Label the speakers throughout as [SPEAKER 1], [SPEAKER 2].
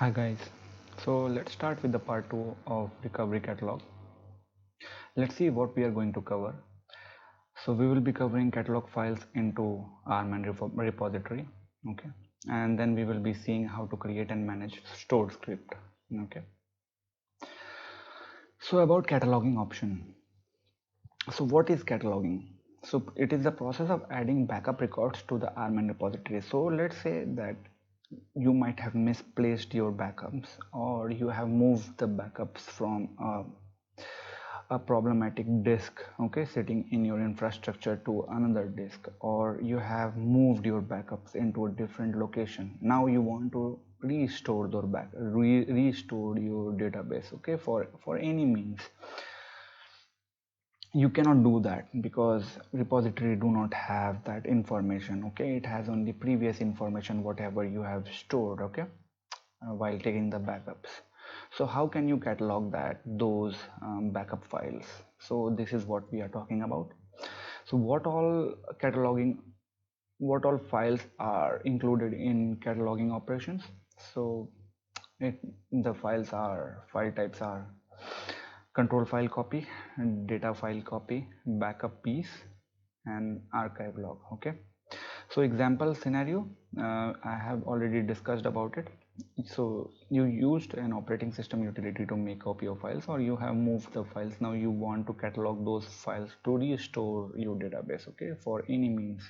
[SPEAKER 1] Hi guys, so let's start with the part 2 of recovery catalog. Let's see what we are going to cover. So we will be covering catalog files into RMAN repository, okay, and then we will be seeing how to create and manage stored script, okay. So about cataloging option. So what is cataloging? So it is the process of adding backup records to the RMAN repository. So let's say that you might have misplaced your backups, or you have moved the backups from a problematic disk, okay, sitting in your infrastructure to another disk, or you have moved your backups into a different location. Now you want to restore restore your database, okay, for any means. You cannot do that because repository do not have that information, okay. It has only previous information, whatever you have stored, okay, while taking the backups. So how can you catalog those backup files? So this is what we are talking about. So what all files are included in cataloging operations? So the file types are control file copy, data file copy, backup piece, and archive log, okay. So example scenario, I have already discussed about it. So you used an operating system utility to make copy of files, or you have moved the files. Now you want to catalog those files to restore your database, okay, for any means.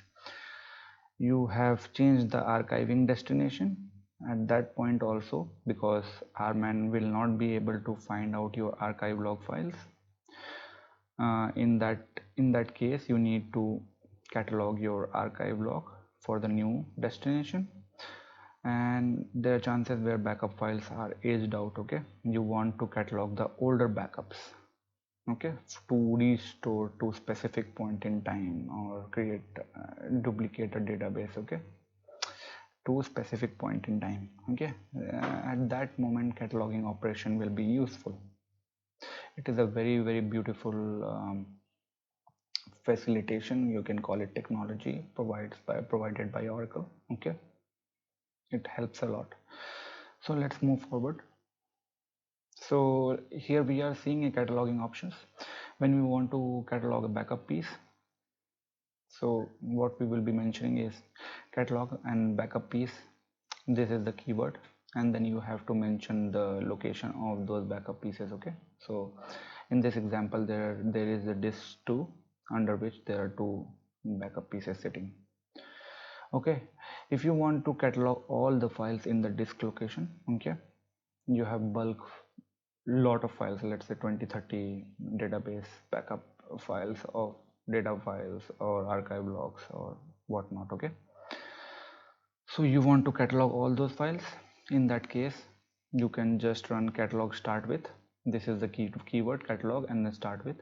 [SPEAKER 1] You have changed the archiving destination at that point also, because RMAN will not be able to find out your archive log files. In that case, you need to catalog your archive log for the new destination, and there are chances where backup files are aged out, okay. You want to catalog the older backups, okay, to restore to specific point in time, or create duplicate a database, okay, to specific point in time, okay. At that moment cataloging operation will be useful. It is a very beautiful facilitation, you can call it technology, provided by Oracle, okay. It helps a lot. So let's move forward. So here we are seeing a cataloging options when we want to catalog a backup piece. So what we will be mentioning is catalog and backup piece. This is the keyword, and then you have to mention the location of those backup pieces, okay. So in this example, there is a disk 2 under which there are 2 backup pieces sitting, okay. If you want to catalog all the files in the disk location, okay, you have bulk lot of files, let's say 20-30 database backup files of data files or archive logs or whatnot, okay. So you want to catalog all those files. In that case, you can just run catalog start with. This is the keyword catalog, and then start with,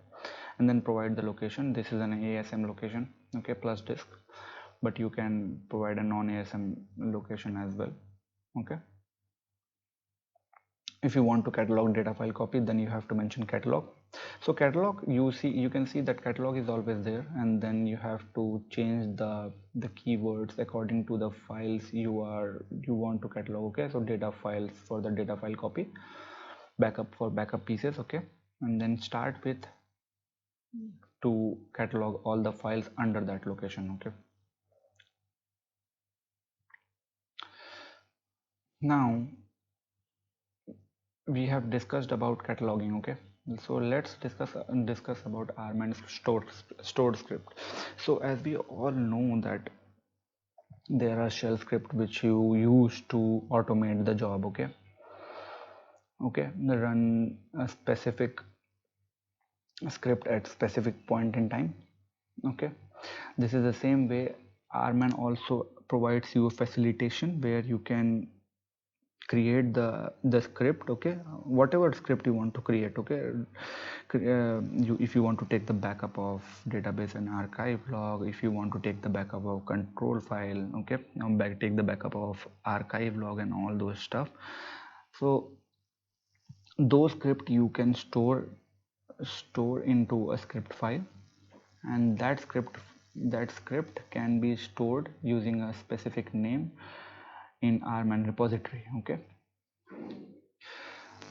[SPEAKER 1] and then provide the location. This is an ASM location, okay, plus disk, but you can provide a non-ASM location as well, okay. If you want to catalog data file copy, then you have to mention catalog. So catalog, you can see that catalog is always there, and then you have to change the keywords according to the files you want to catalog, okay. So data files for the data file copy, backup for backup pieces, okay, and then start with to catalog all the files under that location, okay. Now we have discussed about cataloging, okay. So let's discuss about RMAN stored script. So as we all know that there are shell script which you use to automate the job, okay, run a specific script at specific point in time, okay. This is the same way RMAN also provides you a facilitation where you can create the script, okay, whatever script you want to create, okay. If you want to take the backup of database and archive log, if you want to take the backup of control file, okay, now take the backup of archive log and all those stuff. So those script you can store into a script file, and that script can be stored using a specific name in RMAN repository, okay.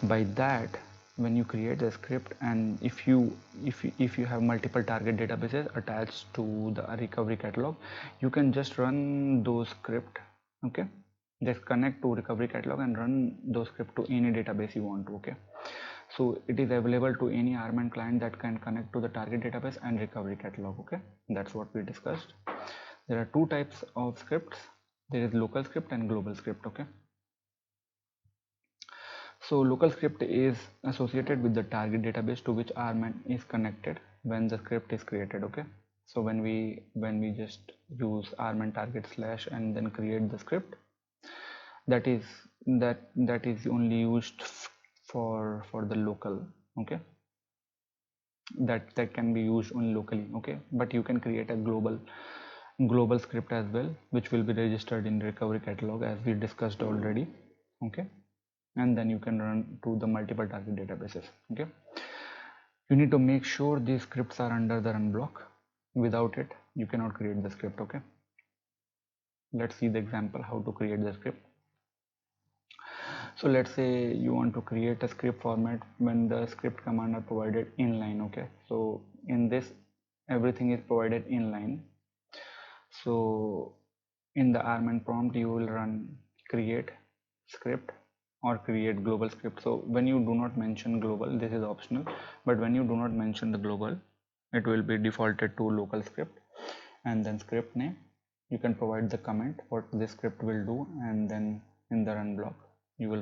[SPEAKER 1] By that, when you create the script, and if you have multiple target databases attached to the recovery catalog, you can just run those script. Okay, just connect to recovery catalog and run those script to any database you want to. Okay, so it is available to any RMAN client that can connect to the target database and recovery catalog. Okay, that's what we discussed. There are two types of scripts. There is local script and global script. Okay, so local script is associated with the target database to which RMAN is connected when the script is created. Okay, so when we just use RMAN target slash and then create the script, that is only used for the local. Okay, that can be used only locally. Okay, but you can create a global script as well, which will be registered in recovery catalog as we discussed already. Okay, and then you can run to the multiple target databases. Okay, you need to make sure these scripts are under the run block. Without it, you cannot create the script. Okay, let's see the example how to create the script. So let's say you want to create a script format when the script command are provided inline. Okay, so in this, everything is provided inline. So in the RMAN prompt, you will run create script or create global script. So when you do not mention global, this is optional, but when you do not mention the global, it will be defaulted to local script. And then script name, you can provide the comment what this script will do, and then in the run block you will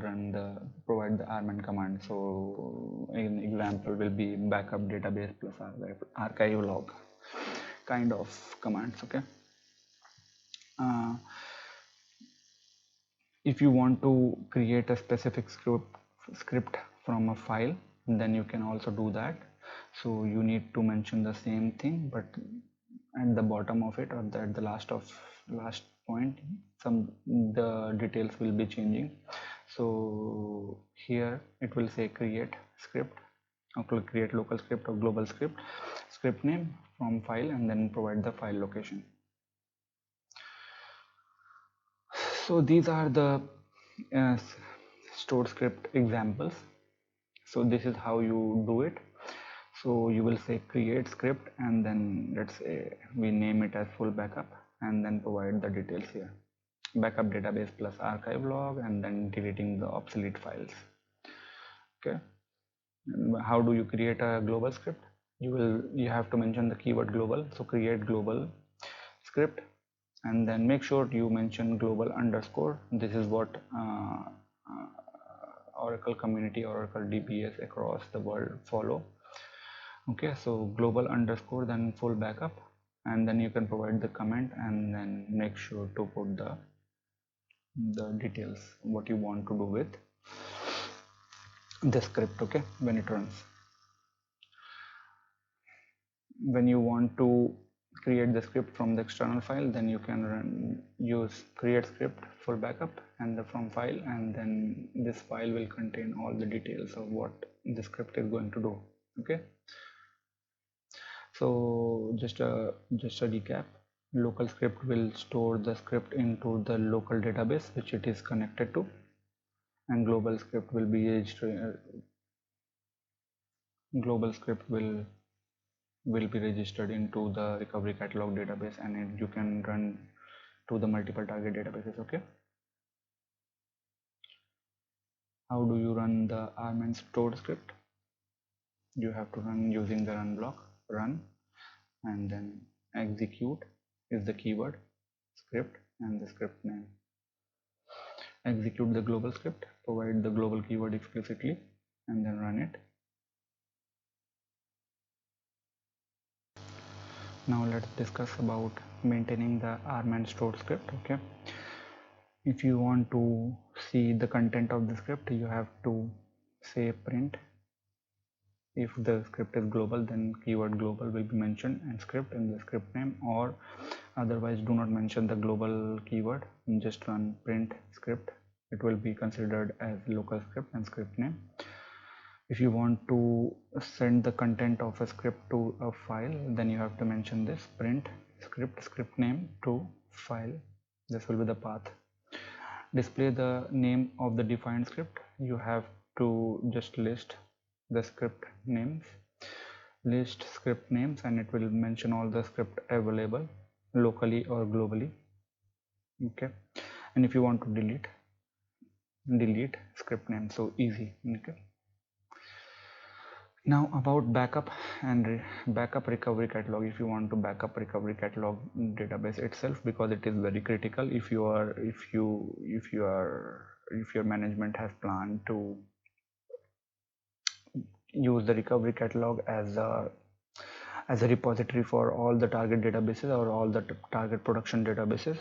[SPEAKER 1] provide the RMAN command. So an example will be backup database plus archive log kind of commands. Okay, if you want to create a specific script from a file, then you can also do that. So you need to mention the same thing, but at the bottom of it, or at the last point, the details will be changing. So here it will say create script, or create local script or global script, script name from file, and then provide the file location. So these are the stored script examples. So this is how you do it. So you will say create script, and then let's say we name it as full backup, and then provide the details here, backup database plus archive log, and then deleting the obsolete files. Okay, and how do you create a global script? You have to mention the keyword global. So create global script, and then make sure you mention global underscore. This is what Oracle community, Oracle DBS across the world follow. Okay, so global underscore, then full backup, and then you can provide the comment, and then make sure to put the details what you want to do with the script. Okay, when it runs, when you want to create the script from the external file, then you can use create script full backup and from file, and then this file will contain all the details of what the script is going to do. Okay, so just a recap. Local script will store the script into the local database which it is connected to, and global script will be registered into the recovery catalog database, and you can run to the multiple target databases. Okay, how do you run the RMAN stored script? You have to run using the run block, run, and then execute is the keyword, script, and the script name. Execute the global script, provide the global keyword explicitly, and then run it. Now let's discuss about maintaining the RMAN stored script. Okay, if you want to see the content of the script, you have to say print. If the script is global, then keyword global will be mentioned and script in the script name, or otherwise do not mention the global keyword and just run print script. It will be considered as local script and script name. If you want to send the content of a script to a file, then you have to mention this print script name to file. This will be the path. Display the name of the defined script. You have to just list the script names, and it will mention all the script available locally or globally. Okay, and if you want to delete script name, so easy. Okay, now about backup and backup recovery catalog. If you want to backup recovery catalog database itself, because it is very critical if your management has planned to use the recovery catalog as a repository for all the target databases or all the target production databases,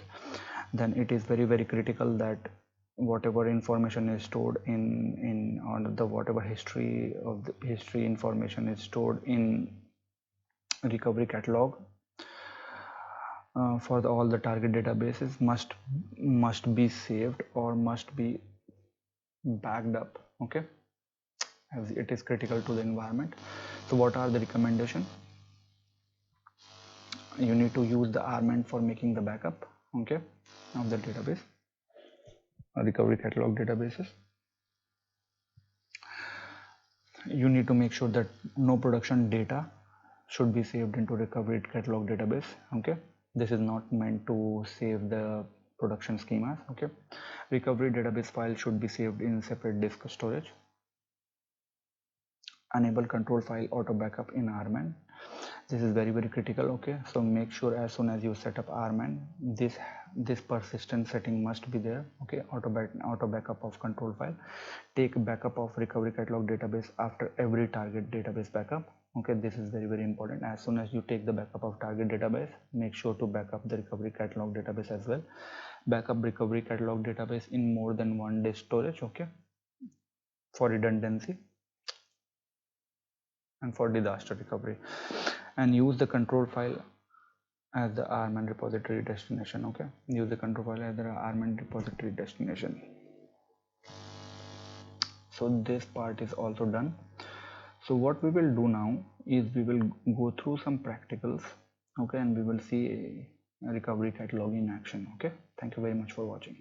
[SPEAKER 1] then it is very critical that whatever information is stored in on the whatever history information is stored in recovery catalog for all the target databases must be saved or must be backed up. Okay, as it is critical to the environment. So what are the recommendation? You need to use the RMAN for making the backup, okay, of the database, recovery catalog databases. You need to make sure that no production data should be saved into recovery catalog database. Okay, this is not meant to save the production schemas. Okay, recovery database file should be saved in separate disk storage. Enable control file auto backup in RMAN. This is very critical. Okay, so make sure as soon as you set up RMAN, this persistent setting must be there. Okay, auto backup of control file. Take backup of recovery catalog database after every target database backup. Okay, this is very important. As soon as you take the backup of target database, make sure to backup the recovery catalog database as well. Backup recovery catalog database in more than one disk storage. Okay, for redundancy and for disaster recovery, and use the control file as the RMAN repository destination. Okay, use the control file as the RMAN repository destination. So this part is also done. So what we will do now is we will go through some practicals. Okay, and we will see a recovery catalog in action. Okay, thank you very much for watching.